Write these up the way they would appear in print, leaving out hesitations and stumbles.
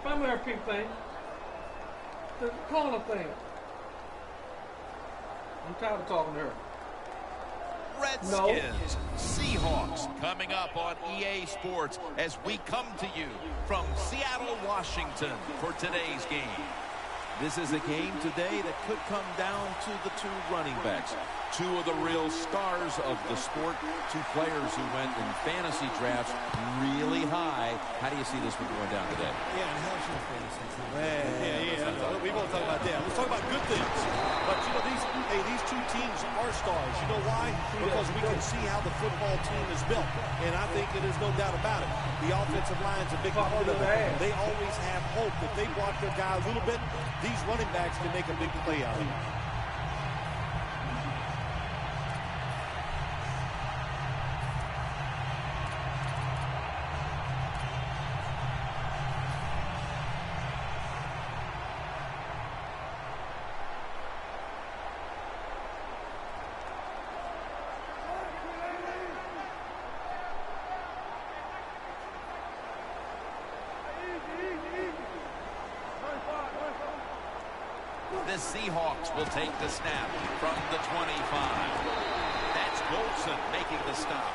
Come here, pink thing. The corner thing. I'm tired of talking to her. Redskins, Seahawks coming up on EA Sports as we come to you from Seattle, Washington for today's game. This is a game today that could come down to the two running backs. Two of the real stars of the sport. Two players who went in fantasy drafts really high. How do you see this one going down today? Yeah, and how's your fantasy team? Yeah. We won't talk about that. Let's talk about good things. But, you know, these two teams are stars. You know why? Because we can see how the football team is built. And I think there's no doubt about it. The offensive line's a big part of it. They always have hope. If they block their guy a little bit, these running backs can make a big play out of it. The Seahawks will take the snap from the 25. That's Golson making the stop.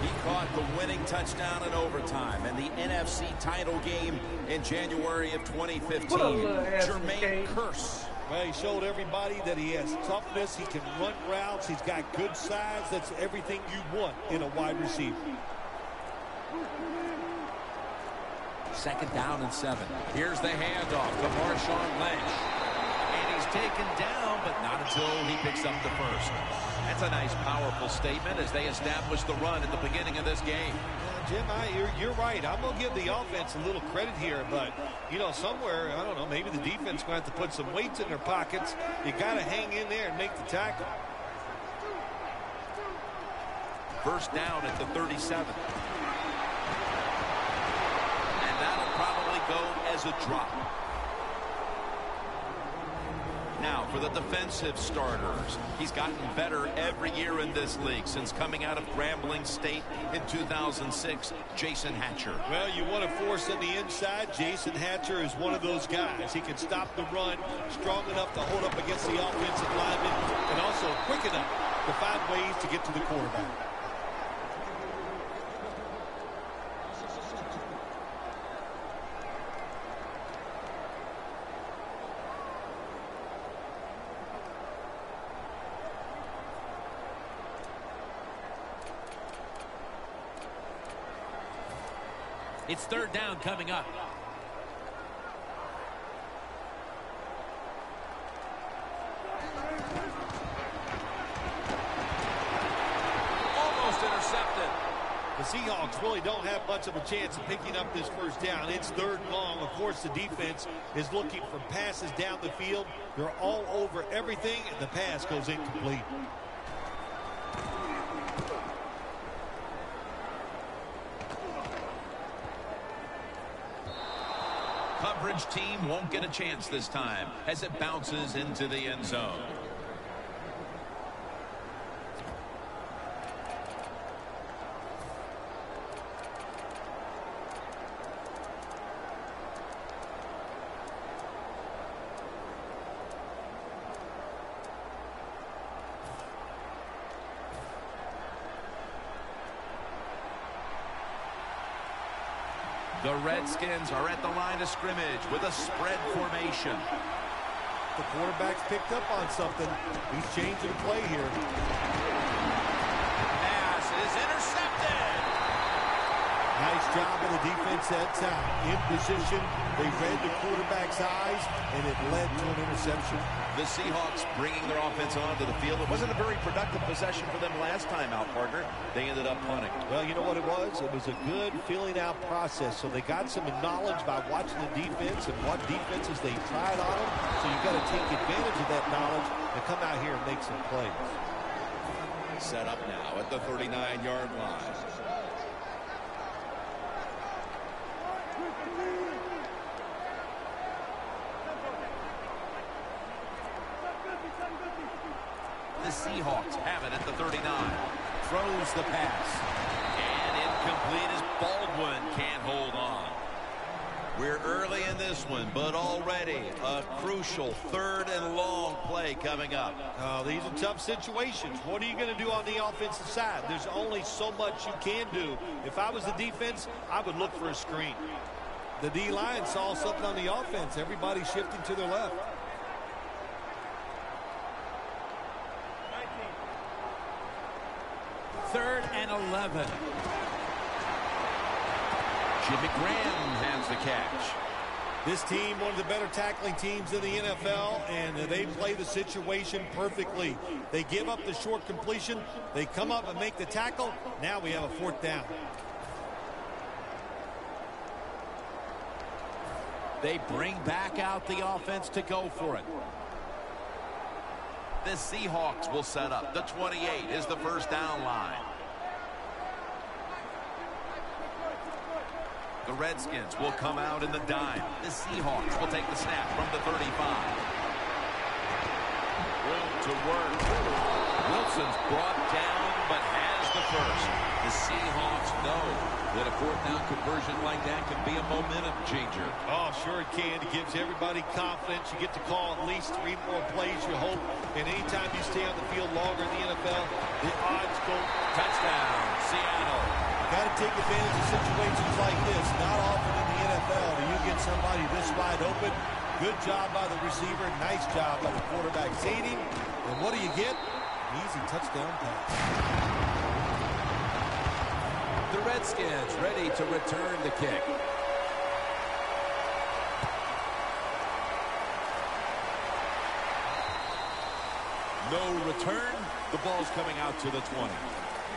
He caught the winning touchdown in overtime in the NFC title game in January of 2015. Jermaine Kearse. Well, he showed everybody that he has toughness. He can run routes. He's got good size. That's everything you want in a wide receiver. 2nd down and 7. Here's the handoff to Marshawn Lynch. And he's taken down, but not until he picks up the first. That's a nice, powerful statement as they establish the run at the beginning of this game. Jim, you're right. I'm going to give the offense a little credit here, but, you know, somewhere, I don't know, maybe the defense going to have to put some weights in their pockets. You got to hang in there and make the tackle. 1st down at the 37. That'll probably go as a drop. Now for the defensive starters. He's gotten better every year in this league since coming out of Grambling State in 2006. Jason Hatcher. Well, you want to force on the inside. Jason Hatcher is one of those guys. He can stop the run, strong enough to hold up against the offensive lineman, and also quick enough to find ways to get to the quarterback. It's 3rd down coming up. Almost intercepted. The Seahawks really don't have much of a chance of picking up this 1st down. It's 3rd and long. Of course, the defense is looking for passes down the field. They're all over everything, and the pass goes incomplete. Coverage team won't get a chance this time as it bounces into the end zone. The Redskins are at the line of scrimmage with a spread formation. The quarterback's picked up on something. He's changing the play here. Pass is intercepted. Nice job of the defense that time. In position, they read the quarterback's eyes, and it led to an interception. The Seahawks bringing their offense onto the field. It wasn't a very productive possession for them last time out, partner. They ended up punting. Well, you know what it was? It was a good filling out process. So they got some knowledge by watching the defense and what defenses they tried on them. So you've got to take advantage of that knowledge and come out here and make some plays. Set up now at the 39-yard line. The Seahawks have it at the 39. Throws the pass. And Incomplete as Baldwin can't hold on. We're early in this one, but already a crucial 3rd and long play coming up. Oh, these are tough situations. What are you going to do on the offensive side? There's only so much you can do. If I was the defense, I would look for a screen. The D-line saw something on the offense. Everybody's shifting to their left. Third and 11. Jimmy Graham has the catch. This team, one of the better tackling teams in the NFL, and they play the situation perfectly. They give up the short completion. They come up and make the tackle. Now we have a 4th down. They bring back out the offense to go for it. The Seahawks will set up. The 28 is the first down line. The Redskins will come out in the dime. The Seahawks will take the snap from the 35. Room to work. Wilson's brought down, but has the first. The Seahawks know that a 4th down conversion like that can be a momentum changer. Oh, sure it can. It gives everybody confidence. You get to call at least 3 more plays, you hope. And anytime you stay on the field longer in the NFL, the odds go. Touchdown, Seattle. Got to take advantage of situations like this. Not often in the NFL do you get somebody this wide open. Good job by the receiver. Nice job by the quarterback saving. And what do you get? An easy touchdown pass. The Redskins ready to return the kick. No return. The ball's coming out to the 20.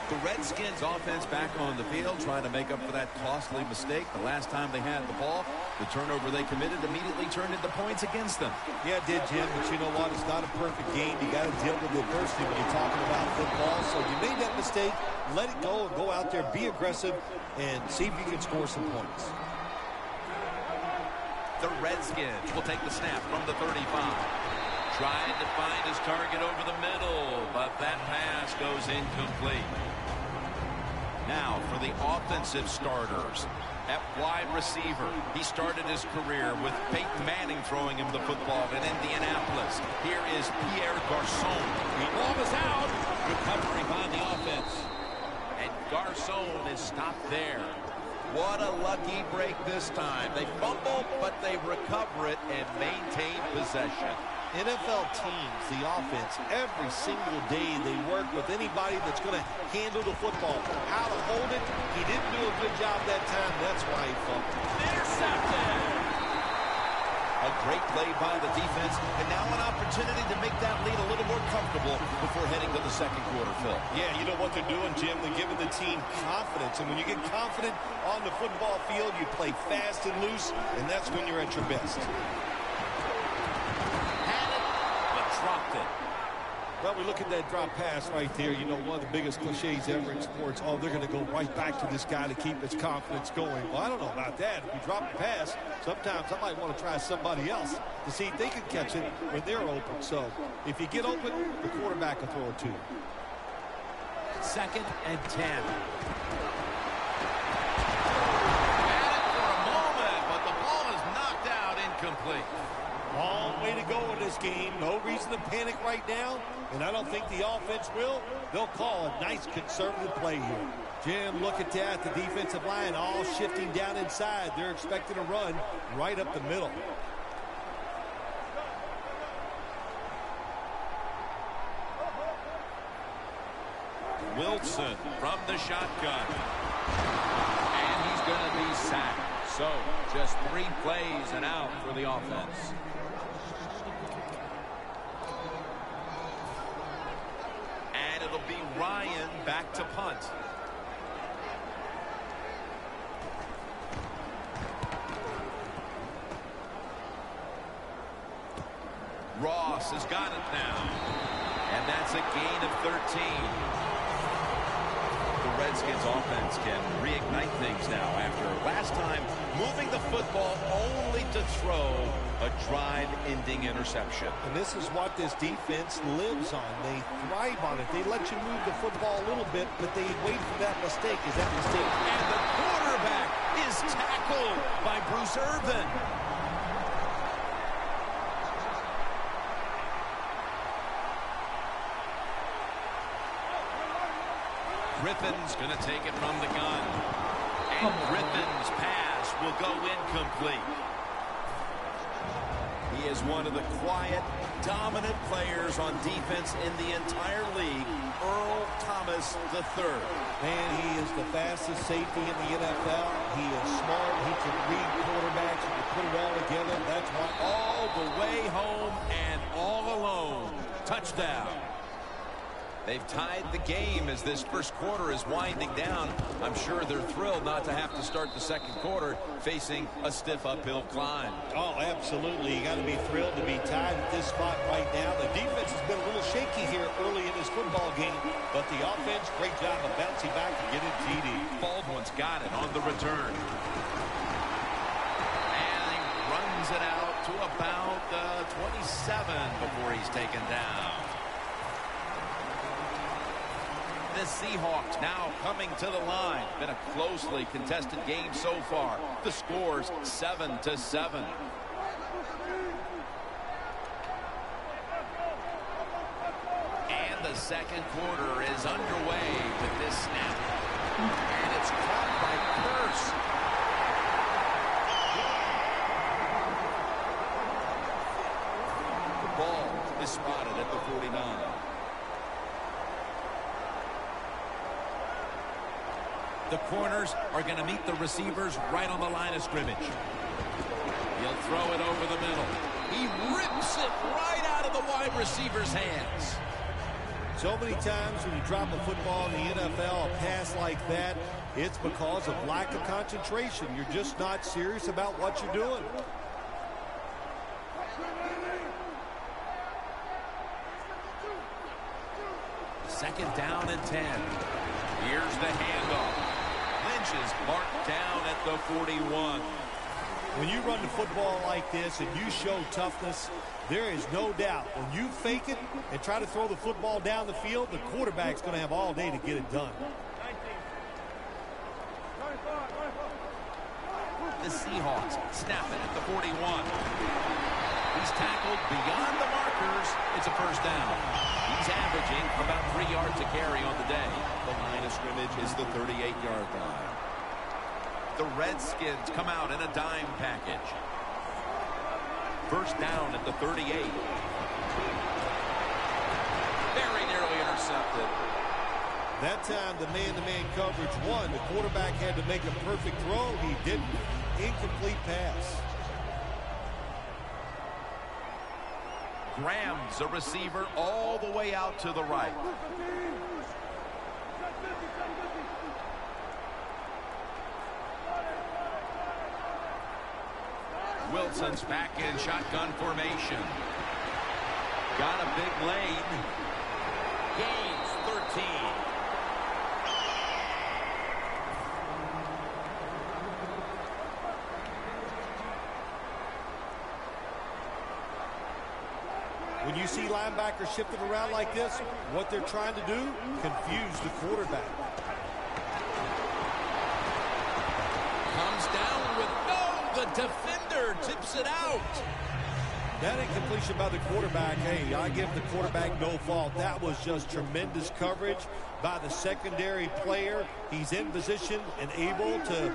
The Redskins offense back on the field trying to make up for that costly mistake. The last time they had the ball, the turnover they committed immediately turned into points against them. Yeah, it did, Jim, but you know what? It's not a perfect game. You got to deal with the adversity when you're talking about football. So you made that mistake, let it go, and go out there, be aggressive, and see if you can score some points. The Redskins will take the snap from the 35. Trying to find his target over the middle, but that pass goes incomplete. Now for the offensive starters. At wide receiver, he started his career with Peyton Manning throwing him the football in Indianapolis. Here is Pierre Garçon. The ball is out. Recovering on the offense. And Garçon is stopped there. What a lucky break this time. They fumble, but they recover it and maintain possession. NFL teams, the offense, every single day they work with anybody that's going to handle the football. How to hold it, he didn't do a good job that time. That's why he fumbled. Intercepted! A great play by the defense, and now an opportunity to make that lead a little more comfortable before heading to the second quarter, Phil. Yeah, you know what they're doing, Jim? They're giving the team confidence, and when you get confident on the football field, you play fast and loose, and that's when you're at your best. Dropped it. Well, we look at that drop pass right there. You know, one of the biggest cliches ever in sports. Oh, they're going to go right back to this guy to keep his confidence going. Well, I don't know about that. If you drop the pass, sometimes I might want to try somebody else to see if they can catch it when they're open. So if you get open, the quarterback will throw it to you. 2nd and 10. Had it for a moment, but the ball is knocked out incomplete. Long way to go in this game. No reason to panic right now, and I don't think the offense will. They'll call a nice conservative play here. Jim, look at that. The defensive line all shifting down inside. They're expecting a run right up the middle. Wilson from the shotgun. And he's going to be sacked. So, just 3 plays and out for the offense. And it'll be Ryan back to punt. Ross has got it now. And that's a gain of 13. The Redskins offense can reignite things now after last time moving the football only to throw a drive-ending interception. And this is what this defense lives on. They thrive on it. They let you move the football a little bit, but they wait for that mistake. Is that mistake? And the quarterback is tackled by Bruce Irvin. Griffin's going to take it from the gun. And Griffin's pass will go incomplete. He is one of the quiet, dominant players on defense in the entire league, Earl Thomas III. Man, he is the fastest safety in the NFL. He is smart. He can read quarterbacks. He can put it all together. That's why all the way home and all alone. Touchdown. They've tied the game as this first quarter is winding down. I'm sure they're thrilled not to have to start the second quarter facing a stiff uphill climb. Oh, absolutely. You got to be thrilled to be tied at this spot right now. The defense has been a little shaky here early in this football game, but the offense, great job of bouncing back and getting TD. Baldwin's got it on the return. And he runs it out to about 27 before he's taken down. The Seahawks now coming to the line. Been a closely contested game so far. The score's 7-7. And the second quarter is underway with this snap. And it's caught by Curse. The ball is spotted at the 49. The corners are going to meet the receivers right on the line of scrimmage. He'll throw it over the middle. He rips it right out of the wide receiver's hands. So many times when you drop a football in the NFL, a pass like that, it's because of lack of concentration. You're just not serious about what you're doing. Second down and 10. Here's the handoff. Is marked down at the 41. When you run the football like this and you show toughness, there is no doubt when you fake it and try to throw the football down the field, the quarterback's going to have all day to get it done. The Seahawks snap it at the 41. He's tackled beyond the markers. It's a first down. He's averaging about 3 yards a carry on the day. The line of scrimmage is the 38-yard line. The Redskins come out in a dime package. First down at the 38. Very nearly intercepted. That time the man-to-man coverage won. The quarterback had to make a perfect throw. He didn't. Incomplete pass. Graham's a receiver all the way out to the right. Wilson's back in shotgun formation. Got a big lane. Gains 13. When you see linebackers shifting around like this, what they're trying to do, confuse the quarterback. Comes down with the defender tips it out. That incompletion by the quarterback, hey, I give the quarterback no fault. That was just tremendous coverage by the secondary player. He's in position and able to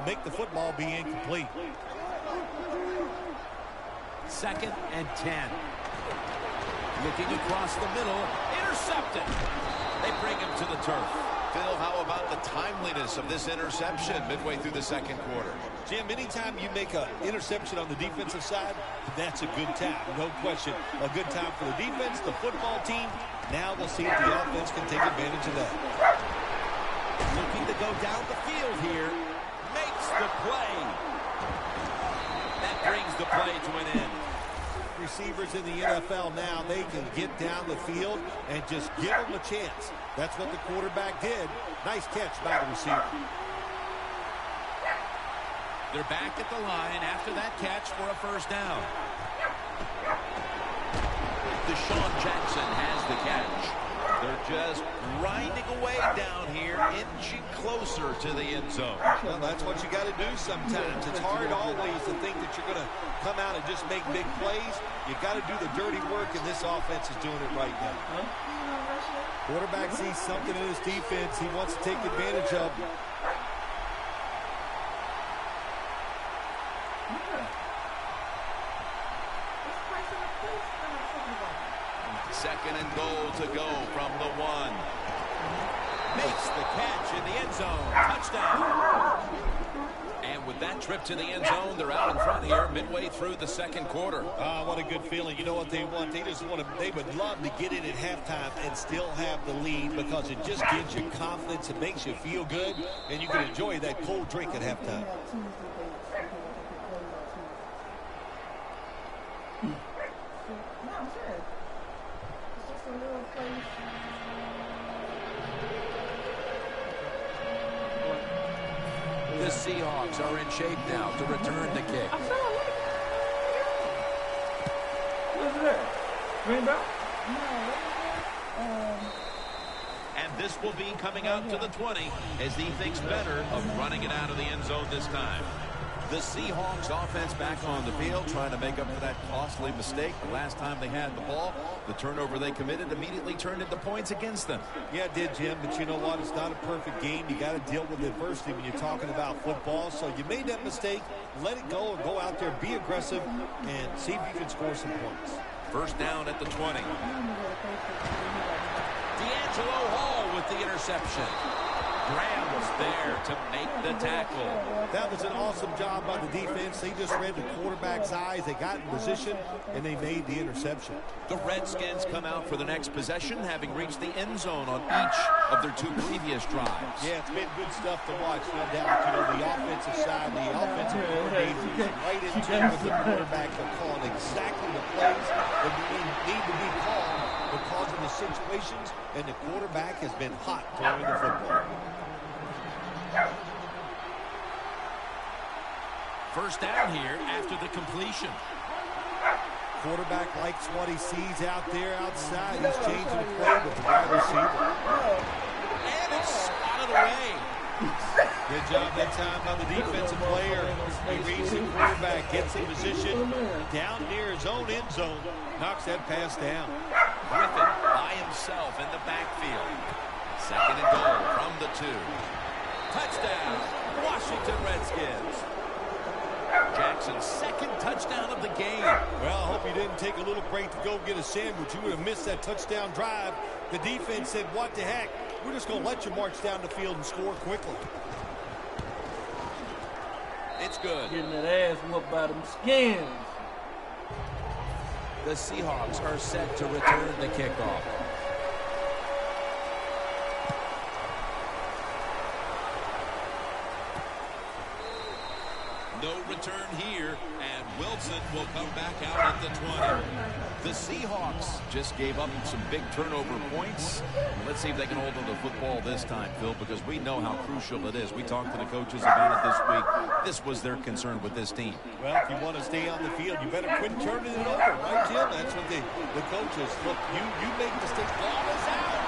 make the football be incomplete. Second and 10. Looking across the middle, intercepted. They bring him to the turf. Phil, how about the timeliness of this interception midway through the second quarter? Jim, anytime you make an interception on the defensive side, that's a good time, no question. A good time for the defense, the football team. Now we'll see if the offense can take advantage of that. Looking to go down the field here. Makes the play. That brings the play to an end. Receivers in the NFL now, they can get down the field and just give them a chance. That's what the quarterback did. Nice catch by the receiver. They're back at the line after that catch for a first down. Deshaun Jackson has the catch. They're just grinding away down here, inching closer to the end zone. Well, that's what you got to do sometimes. It's hard always to think that you're going to come out and just make big plays. You got to do the dirty work, and this offense is doing it right now. Quarterback sees something in his defense he wants to take advantage of. Second and goal to go from the 1. Makes the catch in the end zone. Touchdown. And with that trip to the end zone, they're out in front here midway through the second quarter. Ah, what a good feeling. You know what they want? They just want to, they would love to get in at halftime and still have the lead because it just gives you confidence. It makes you feel good, and you can enjoy that cold drink at halftime. The Seahawks are in shape now to return the kick. What's that? Green belt? And this will be coming out to the 20 as he thinks better of running it out of the end zone this time. The Seahawks offense back on the field trying to make up for that costly mistake. The last time they had the ball, the turnover they committed immediately turned into points against them. Yeah, it did, Jim, but you know what? It's not a perfect game. You got to deal with adversity when you're talking about football. So you made that mistake, let it go, and go out there, be aggressive, and see if you can score some points. First down at the 20. D'Angelo Hall with the interception. Graham was there to make the tackle. That was an awesome job by the defense. They just read the quarterback's eyes. They got in position, and they made the interception. The Redskins come out for the next possession, having reached the end zone on each of their 2 previous drives. Yeah, it's been good stuff to watch, no doubt. You know, the offensive side, the offensive coordinator is right in tune with the quarterback. They're calling exactly the plays that need to be called because of the situations, and the quarterback has been hot throwing the football. First down here after the completion. Quarterback likes what he sees out there outside. He's changing the play with the wide receiver. And it's swatted away. Good job that time by the defensive player. He reads the quarterback, gets in position down near his own end zone, knocks that pass down. Griffin by himself in the backfield. Second and goal from the 2. Touchdown, Washington Redskins. Jackson's second touchdown of the game. Well, I hope you didn't take a little break to go get a sandwich. You would have missed that touchdown drive. The defense said, what the heck? We're just going to let you march down the field and score quickly. It's good. Getting that ass whooped by them skins. The Seahawks are set to return the kickoff. No return here, and Wilson will come back out at the 20. The Seahawks just gave up some big turnover points. Let's see if they can hold on to the football this time, Phil, because we know how crucial it is. We talked to the coaches about it this week. This was their concern with this team. Well, if you want to stay on the field, you better quit turning it over, right, Jim? That's what the coaches, look, you make mistakes. Ball is out.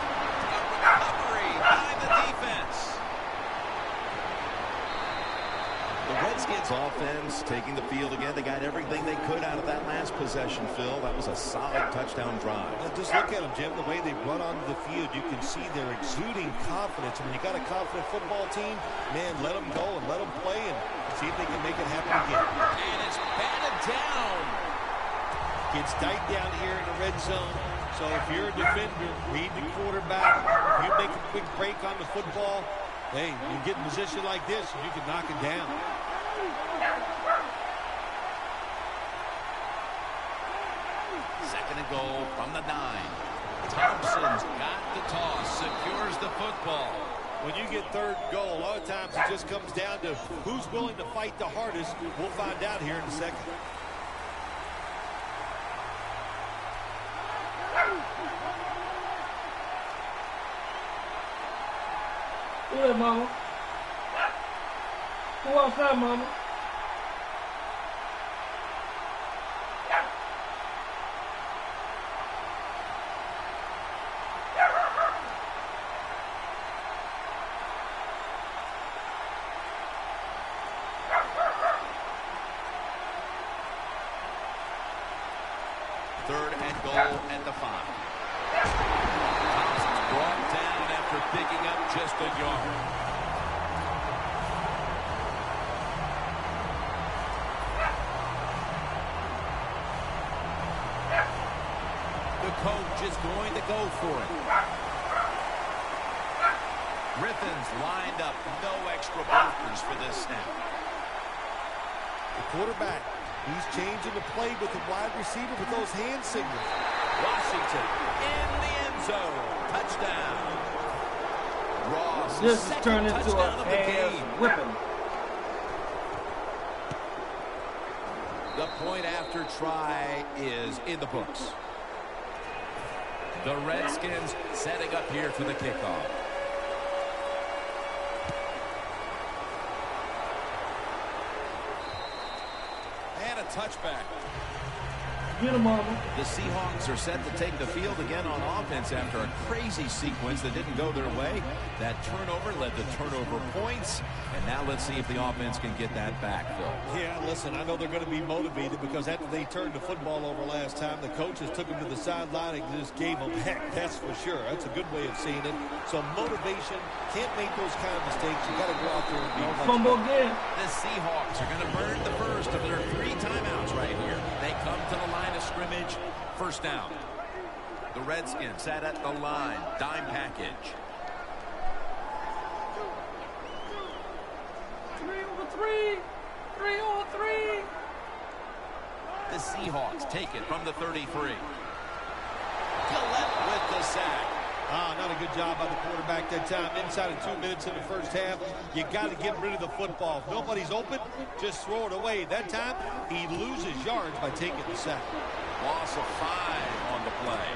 Recovery by the defense. The Redskins offense taking the field again. They got everything they could out of that last possession, Phil. That was a solid touchdown drive. Well, just look at them, Jim. The way they run onto the field, you can see they're exuding confidence. When you got a confident football team, man, let them go and let them play and see if they can make it happen again. And it's batted down. Gets tight down here in the red zone. So if you're a defender, read the quarterback. If you make a quick break on the football, hey, you get in position like this, you can knock it down. Second and goal from the 9. Thompson's got the toss, secures the football. When you get third goal, a lot of times it just comes down to who's willing to fight the hardest. We'll find out here in a second. Go ahead, mama. Go outside, mama. Third and goal at the 5. Thompson's brought down after picking up just a yard. The coach is going to go for it. Griffin's lined up. No extra blockers for this snap. The quarterback, he's changing the play with the wide receiver with those hand signals. Washington in the end zone. Touchdown. Ross, This is second turned into touchdown a of the ass game. whipping. The point after try is in the books. The Redskins setting up here for the kickoff. And a touchback. Get him, mama. The Seahawks are set to take the field again on offense after a crazy sequence that didn't go their way. That turnover led to turnover points. And now let's see if the offense can get that back, Phil. Yeah, listen, I know they're going to be motivated because after they turned the football over last time, the coaches took them to the sideline and just gave them heck, that's for sure. That's a good way of seeing it. So motivation, can't make those kind of mistakes. You got to go out there and be Fumble again. The Seahawks are going to burn the first of their 3 timeouts right here. They come to the line of scrimmage. First down. The Redskins sat at the line. Dime package. 3-on-3. 3-on-3. The Seahawks take it from the 33. Gillette with the sack. Not a good job by the quarterback that time. Inside of 2 minutes in the first half, you got to get rid of the football. If nobody's open, just throw it away. That time, he loses yards by taking the sack. Loss of 5 on the play.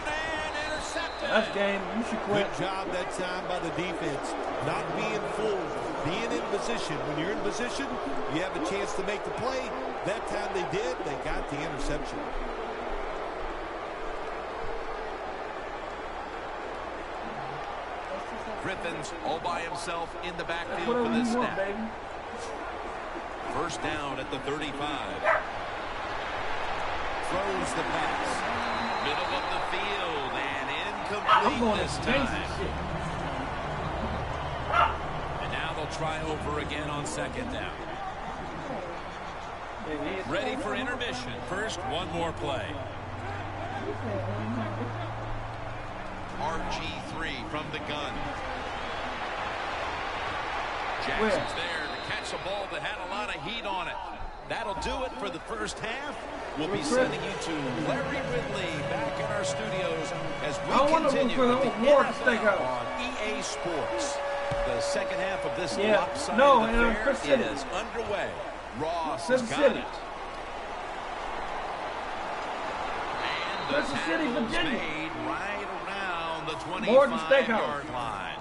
And intercepted. That's game. You should quit. Good job that time by the defense. Not being fooled. Being in position. When you're in position, you have a chance to make the play. That time they did. They got the interception. Griffin's all by himself in the backfield for this snap. First down at the 35. Throws the pass. Middle of the field and incomplete this time. And now they'll try over again on second down. Ready for intermission. First, one more play. RG3 from the gun. Jackson's there to catch a ball that had a lot of heat on it. That'll do it for the first half. We'll be sending you to Larry Ridley back in our studios as we continue with the NFL on EA Sports. The second half of this lopsided affair is underway. Ross has got it. And the tackle's made right around the 25-yard line.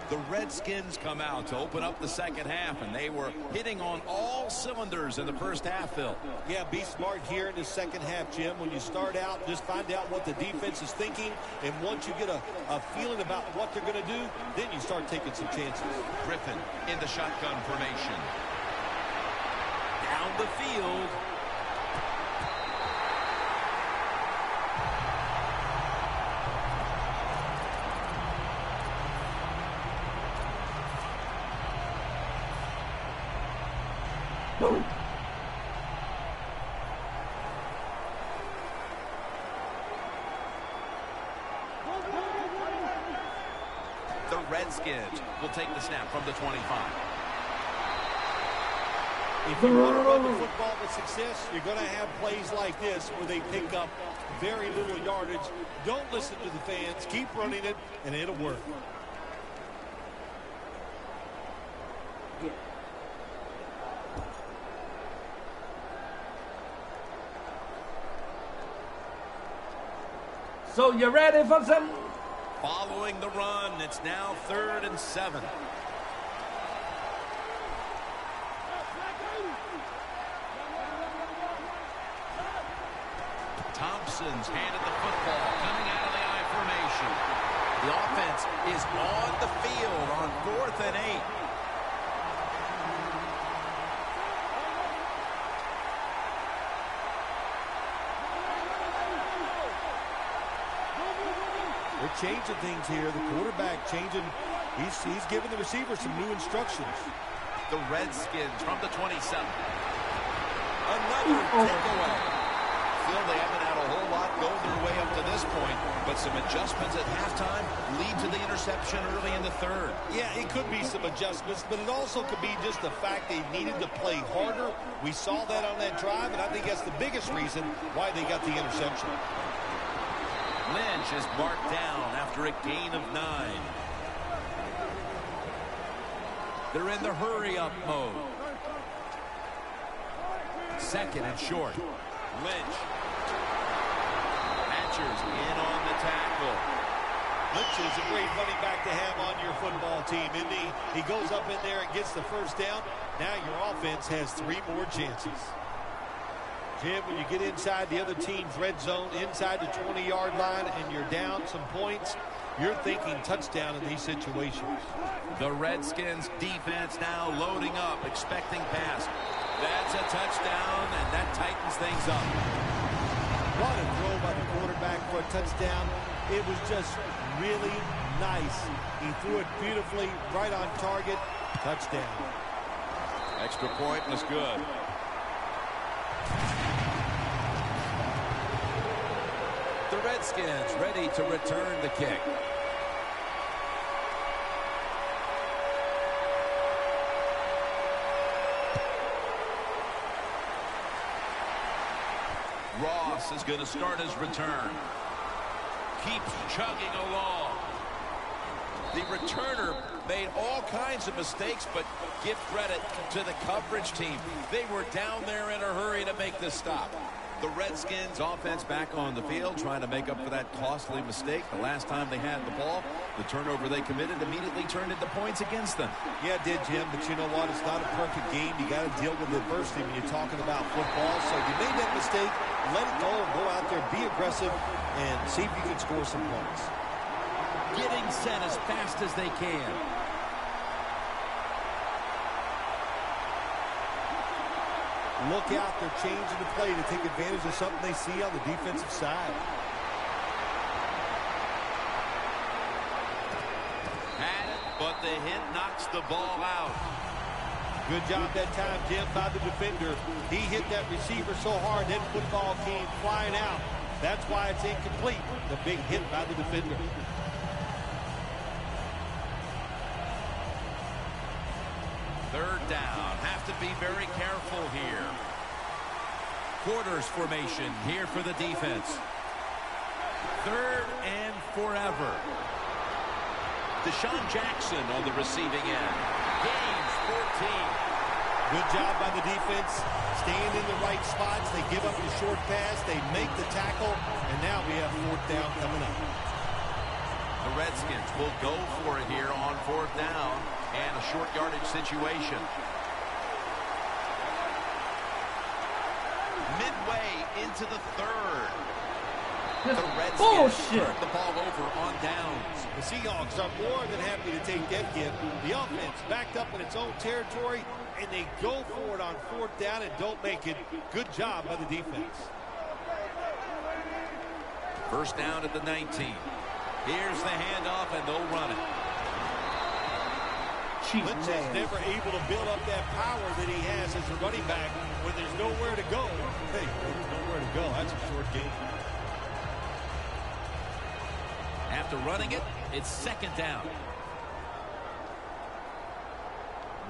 The Redskins come out to open up the second half, and they were hitting on all cylinders in the first half, Phil. Yeah, be smart here in the second half, Jim. When you start out, just find out what the defense is thinking, and once you get a feeling about what they're going to do, then you start taking some chances. Griffin in the shotgun formation. Down the field. The Redskins will take the snap from the 25. If you want to run the football with success, you're going to have plays like this where they pick up very little yardage. Don't listen to the fans. Keep running it, and it'll work. So you ready for some? Following the run, it's now 3rd and 7. Thompson's handed the football coming out of the I formation. The offense is on the field on 4th and 8. They're changing things here. The quarterback changing. He's giving the receiver some new instructions. The Redskins from the 27. Another takeaway. Phil, they haven't had a whole lot go their way up to this point, but some adjustments at halftime lead to the interception early in the third. Yeah, it could be some adjustments, but it also could be just the fact they needed to play harder. We saw that on that drive, and I think that's the biggest reason why they got the interception. Lynch is marked down after a gain of 9. They're in the hurry-up mode. Second and short. Lynch. Hatcher's in on the tackle. Lynch is a great running back to have on your football team, isn't he? He goes up in there and gets the first down. Now your offense has 3 more chances. Jim, when you get inside the other team's red zone, inside the 20-yard line, and you're down some points, you're thinking touchdown in these situations. The Redskins defense now loading up, expecting pass. That's a touchdown, and that tightens things up. What a throw by the quarterback for a touchdown. It was just really nice. He threw it beautifully, right on target. Touchdown. Extra point was good. The Redskins ready to return the kick. Ross is going to start his return. Keeps chugging along. The returner made all kinds of mistakes, but give credit to the coverage team. They were down there in a hurry to make the stop. The Redskins offense back on the field trying to make up for that costly mistake. The last time they had the ball, the turnover they committed immediately turned into points against them. Yeah, it did, Jim, but you know what? It's not a perfect game. You got to deal with adversity when you're talking about football. So you made that mistake, let it go, and go out there, be aggressive, and see if you can score some points. Getting set as fast as they can. Look out, they're changing the play to take advantage of something they see on the defensive side. Had it, but the hit knocks the ball out. Good job that time, Jim, by the defender. He hit that receiver so hard that football came flying out. That's why it's incomplete. The big hit by the defender. Third down. Have to be very careful here. Quarters formation here for the defense. Third and forever. Deshaun Jackson on the receiving end. Gains 14. Good job by the defense. Staying in the right spots. They give up the short pass. They make the tackle. And now we have fourth down coming up. The Redskins will go for it here on fourth down and a short yardage situation. Midway into the third. The Redskins turn the ball over on downs. The Seahawks are more than happy to take that gift. The offense backed up in its own territory, and they go for it on fourth down and don't make it. Good job by the defense. First down at the 19. Here's the handoff, and they'll run it. Lynch is never able to build up that power that he has as a running back when there's nowhere to go. Hey, there's nowhere to go. That's a short game. After running it, it's second down.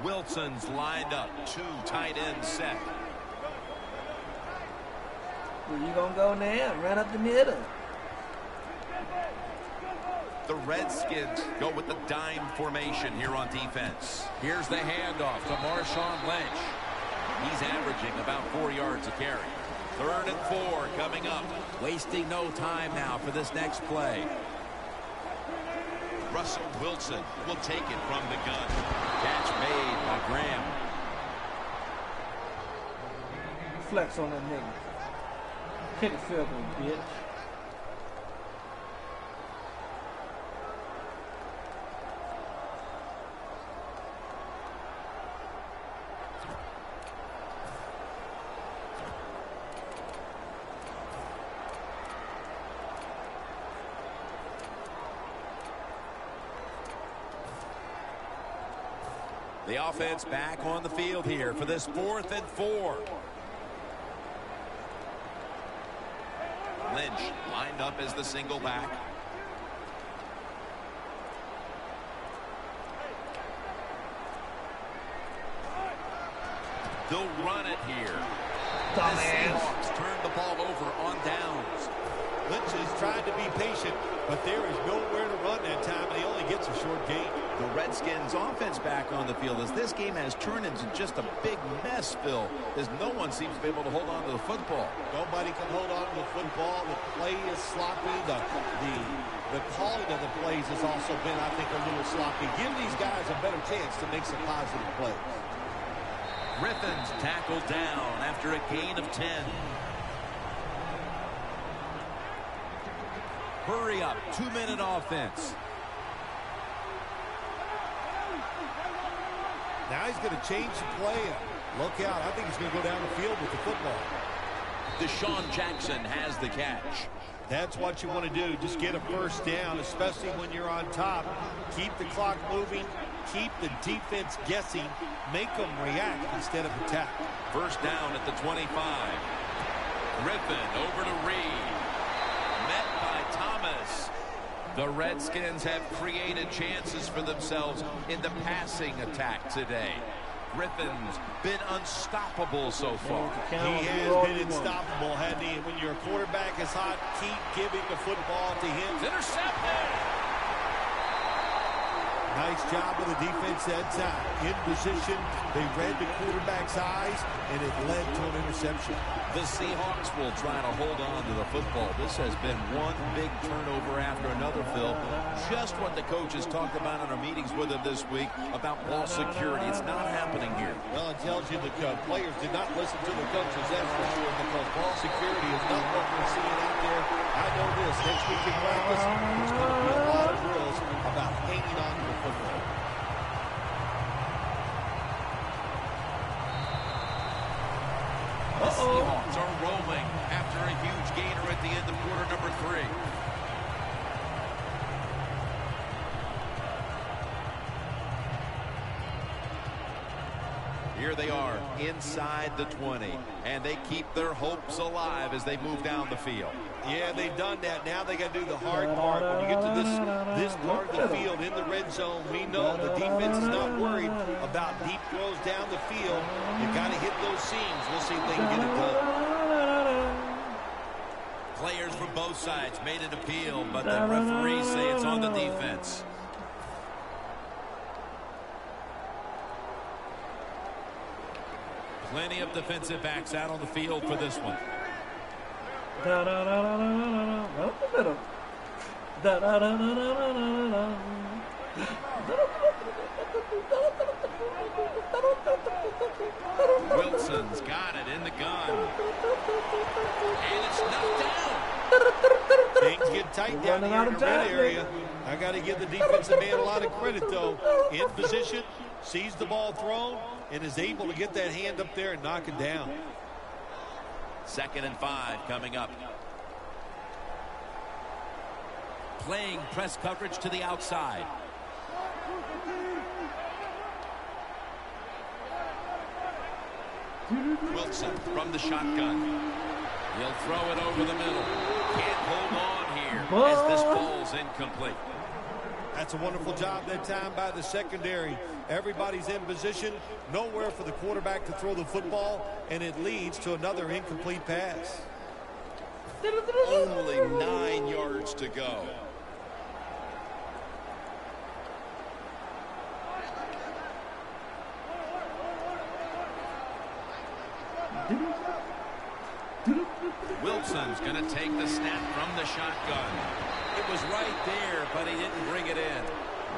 Wilson's lined up. 2 tight ends set. Where you gonna go now? Run up the middle. The Redskins go with the dime formation here on defense. Here's the handoff to Marshawn Lynch. He's averaging about 4 yards a carry. Third and 4 coming up. Wasting no time now for this next play. Russell Wilson will take it from the gun. Catch made by Graham. Flex on that nigga. Hit the field goal, bitch. The offense back on the field here for this 4th and 4. Lynch lined up as the single back. They'll run it here. The Seahawks turn the ball over on downs. Lynch is trying to be patient, but there is nowhere to run that time, and he only gets a short gain. The Redskins offense back on the field as this game has turned into just a big mess, Phil, as no one seems to be able to hold on to the football. Nobody can hold on to the football. The play is sloppy. The calling of the plays has also been, I think, a little sloppy. Give these guys a better chance to make some positive plays. Griffin's tackled down after a gain of 10. Hurry up, 2-minute offense. Now he's going to change the play. Look out. I think he's going to go down the field with the football. Deshaun Jackson has the catch. That's what you want to do. Just get a first down, especially when you're on top. Keep the clock moving. Keep the defense guessing. Make them react instead of attack. First down at the 25. Griffin over to Reed. Met by Thomas. The Redskins have created chances for themselves in the passing attack today. Griffin's been unstoppable so far. He has been unstoppable, hasn't he? When your quarterback is hot, keep giving the football to him. It's intercepted. Nice job of the defense that time. In position, they read the quarterback's eyes, and it led to an interception. The Seahawks will try to hold on to the football. This has been one big turnover after another, Phil. Just what the coaches talked about in our meetings with him this week about ball security. It's not happening here. Well, it tells you the players did not listen to the coaches, that's for sure, because ball security is not what we're seeing out there. I know this. Next week in practice, there's going to be a lot of drills about hanging on to the football. The Seahawks are rolling after a huge gainer at the end of quarter number 3. Here they are inside the 20, and they keep their hopes alive as they move down the field. Yeah, they've done that. Now they got to do the hard part. When you get to this part of the field in the red zone, we know the defense is not worried about deep throws down the field. You got to hit those seams. We'll see if they can get it done. Players from both sides made an appeal, but the referees say it's on the defense. Plenty of defensive backs out on the field for this one. Wilson's got it in the gun. And it's knocked down. Things get tight down here in the red area. I got to give the defensive man a lot of credit, though. In position, sees the ball thrown, and is able to get that hand up there and knock it down. 2nd and 5 coming up. Playing press coverage to the outside. Wilson from the shotgun. He'll throw it over the middle. Can't hold on here as this ball's incomplete. That's a wonderful job that time by the secondary. Everybody's in position. Nowhere for the quarterback to throw the football, and it leads to another incomplete pass. Only 9 yards to go. Wilson's going to take the snap from the shotgun. It was right there, but he didn't bring it in.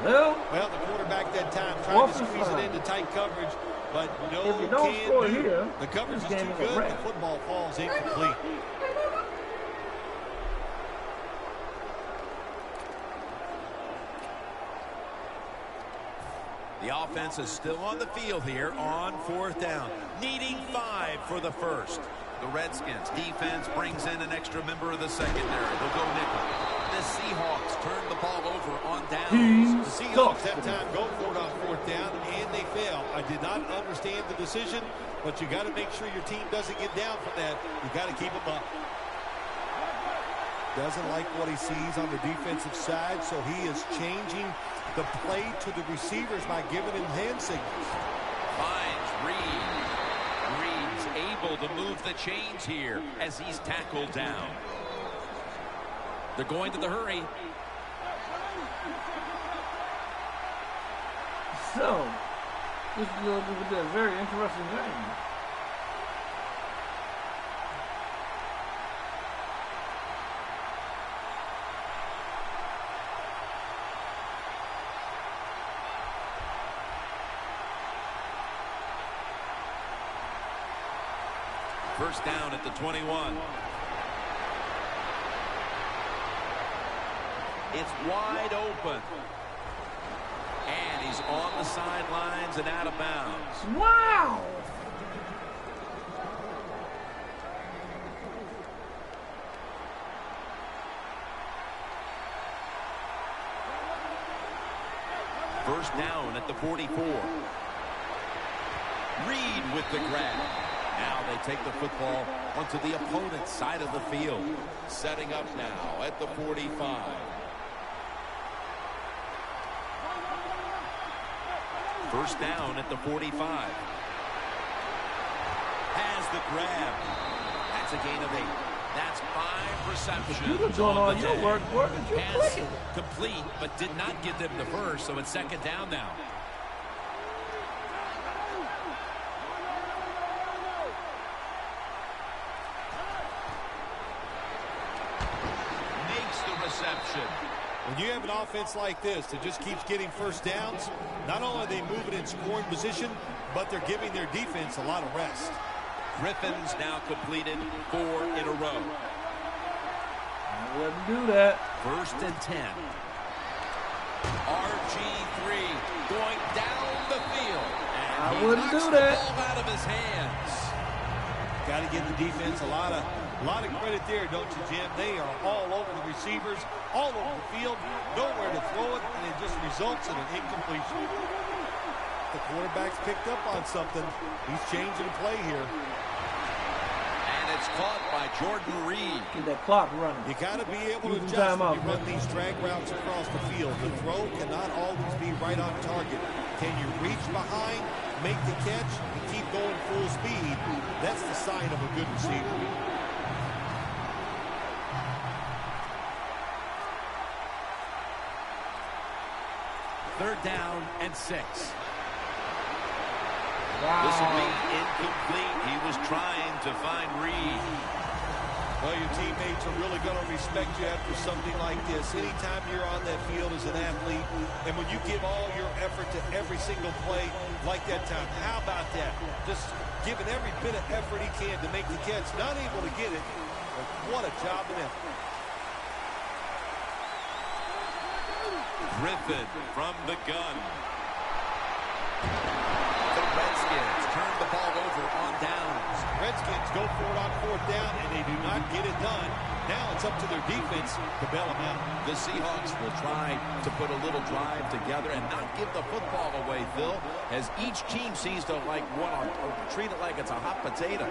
Well, the quarterback that time tried to squeeze it into tight coverage, but no can do. The coverage is too good. The football falls incomplete. The offense is still on the field here on 4th down, needing 5 for the first. The Redskins defense brings in an extra member of the secondary. They'll go nickel. the Seahawks turn the ball over on downs. The Seahawks that time go for it on 4th down, and they fail. I did not understand the decision, but you got to make sure your team doesn't get down from that. You got to keep them up. Doesn't like what he sees on the defensive side, so he is changing the play to the receivers by giving him hand signals. Finds Reed. Reed's able to move the chains here as he's tackled down. They're going to the hurry. So, this is going to be a very interesting game. First down at the 21. It's wide open. And he's on the sidelines and out of bounds. Wow! First down at the 44. Reed with the grab. Now they take the football onto the opponent's side of the field. Setting up now at the 45. First down at the 45. Has the grab. That's a gain of 8. That's 5 receptions. You're doing all your work, boy. Pass complete, but did not get them the first, so it's second down now. Makes the reception. When you have an offense like this that just keeps getting first downs, not only are they moving in scoring position, but they're giving their defense a lot of rest. Griffin's now completed 4 in a row. I wouldn't do that. First and 10. RG3 going down the field. And I he wouldn't knocks do the that. ball out of his hands. Got to give the defense a lot of credit there, don't you, Jim? They are all over the receivers, all over the field, nowhere to throw it, and it just results in an incompletion. The quarterback's picked up on something. He's changing the play here. And it's caught by Jordan Reed. Get that clock running. You got to be able to Use adjust time when out, you run man. these drag routes across the field. The throw cannot always be right on target. Can you reach behind, make the catch, and keep going full speed? That's the sign of a good receiver. Third down and 6. Wow. This will be incomplete. He was trying to find Reed. Well, your teammates are really going to respect you after something like this. Anytime you're on that field as an athlete, and when you give all your effort to every single play like that time, how about that? Just giving every bit of effort he can to make the catch. Not able to get it, but what a job and effort. Griffin from the gun. The Redskins turn the ball over on downs. Redskins go for it on 4th down, and they do not get it done. Now it's up to their defense to bail them out. The Seahawks will try to put a little drive together and not give the football away, Phil, as each team seems to like want to treat it like it's a hot potato.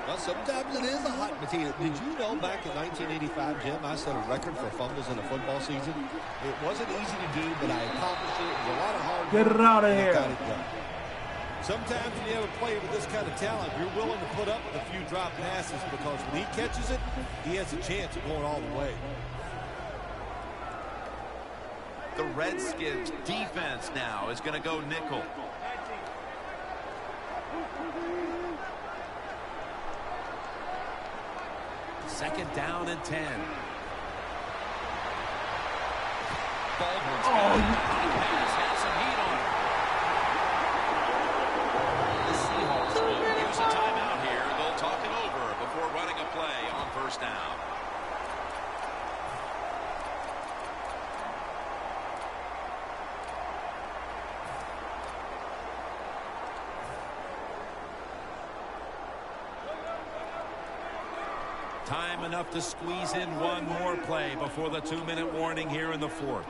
Well, sometimes it is a hot potato. Did you know back in 1985, Jim, I set a record for fumbles in a football season? It wasn't easy to do, but I accomplished it. It was a lot of hard work. Get it out of and I here. got it done. Sometimes when you have a player with this kind of talent, you're willing to put up with a few drop passes because when he catches it, he has a chance of going all the way. The Redskins defense now is going to go nickel. Second down and 10. Baldwin's got it. Pass has some heat on it. The Seahawks will use a timeout here. They'll talk it over before running a play on first down. Time enough to squeeze in one more play before the 2-minute warning here in the fourth.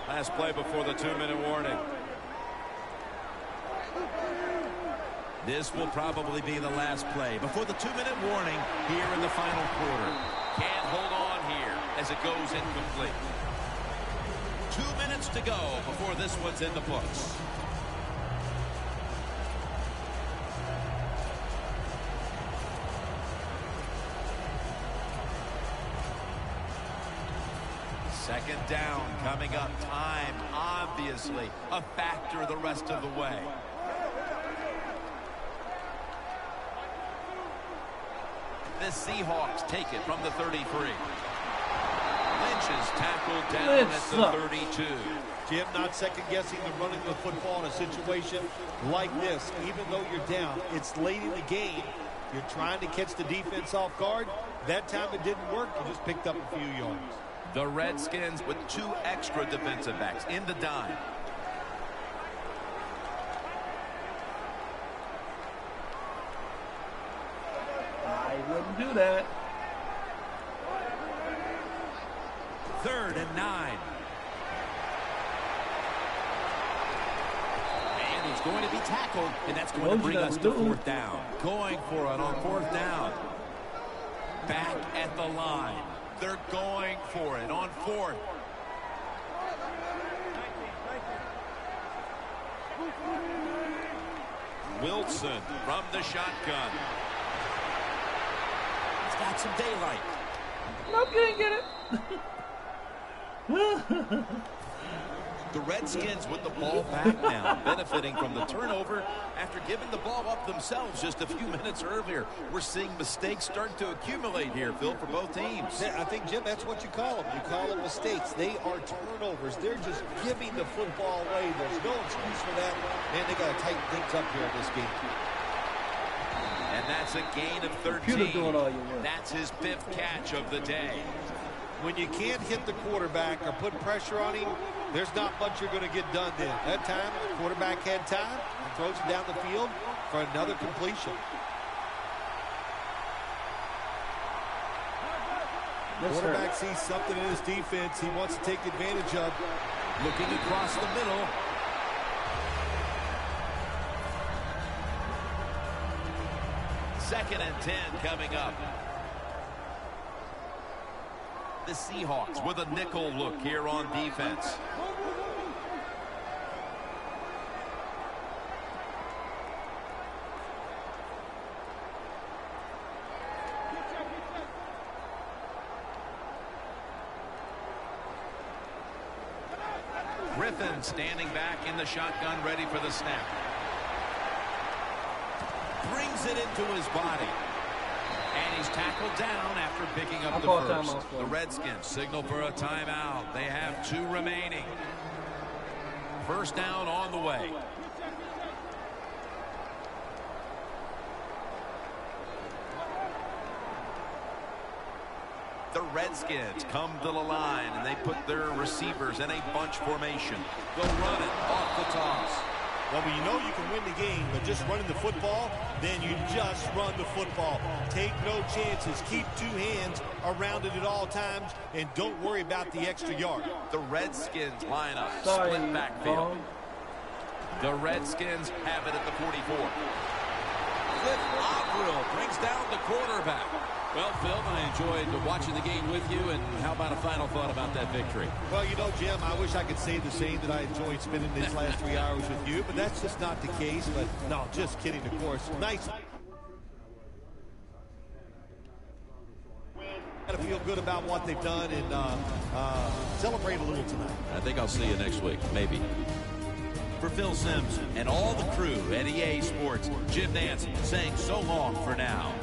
Last play before the 2-minute warning. This will probably be the last play before the 2-minute warning here in the final quarter. Can't hold on here as it goes incomplete. 2 minutes to go before this one's in the books. Second down coming up. Time, obviously, a factor the rest of the way. The Seahawks take it from the 33. Lynch is tackled down at the 32. Jim, not second-guessing the running of the football in a situation like this. Even though you're down, it's late in the game. You're trying to catch the defense off guard. That time it didn't work. You just picked up a few yards. The Redskins with 2 extra defensive backs in the dime. I wouldn't do that. 3rd and 9. And he's going to be tackled, and that's going to bring us to 4th down. Going for it on 4th down. Back at the line. They're going for it on 4th. Wilson from the shotgun. He's got some daylight. No, can't get it. The Redskins with the ball back now, benefiting from the turnover after giving the ball up themselves just a few minutes earlier. We're seeing mistakes start to accumulate here, Phil, for both teams. Yeah, I think, Jim, that's what you call them. You call them mistakes. They are turnovers. They're just giving the football away. There's no excuse for that. Man, they got to tighten things up here in this game. And that's a gain of 13. That's his 5th catch of the day. When you can't hit the quarterback or put pressure on him, there's not much you're going to get done then. That time, the quarterback had time and throws him down the field for another completion. Quarterback sees something in his defense he wants to take advantage of. Looking across the middle. Second and 10 coming up. The Seahawks with a nickel look here on defense. Griffin standing back in the shotgun, ready for the snap. Brings it into his body. And he's tackled down after picking up the first. The Redskins signal for a timeout. They have 2 remaining. First down on the way. The Redskins come to the line, and they put their receivers in a bunch formation. They'll run it off the toss. Well, you know you can win the game, but just running the football, then you just run the football. Take no chances. Keep 2 hands around it at all times, and don't worry about the extra yard. The Redskins line up. Split backfield. The Redskins have it at the 44. Cliff Avril brings down the quarterback. Well, Phil, I enjoyed watching the game with you, and how about a final thought about that victory? Well, you know, Jim, I wish I could say the same, that I enjoyed spending these last 3 hours with you, but that's just not the case. But, no, just kidding, of course. Nice. Got to feel good about what they've done and celebrate a little tonight. I think I'll see you next week, maybe. For Phil Simms and all the crew at EA Sports, Jim Nance saying so long for now.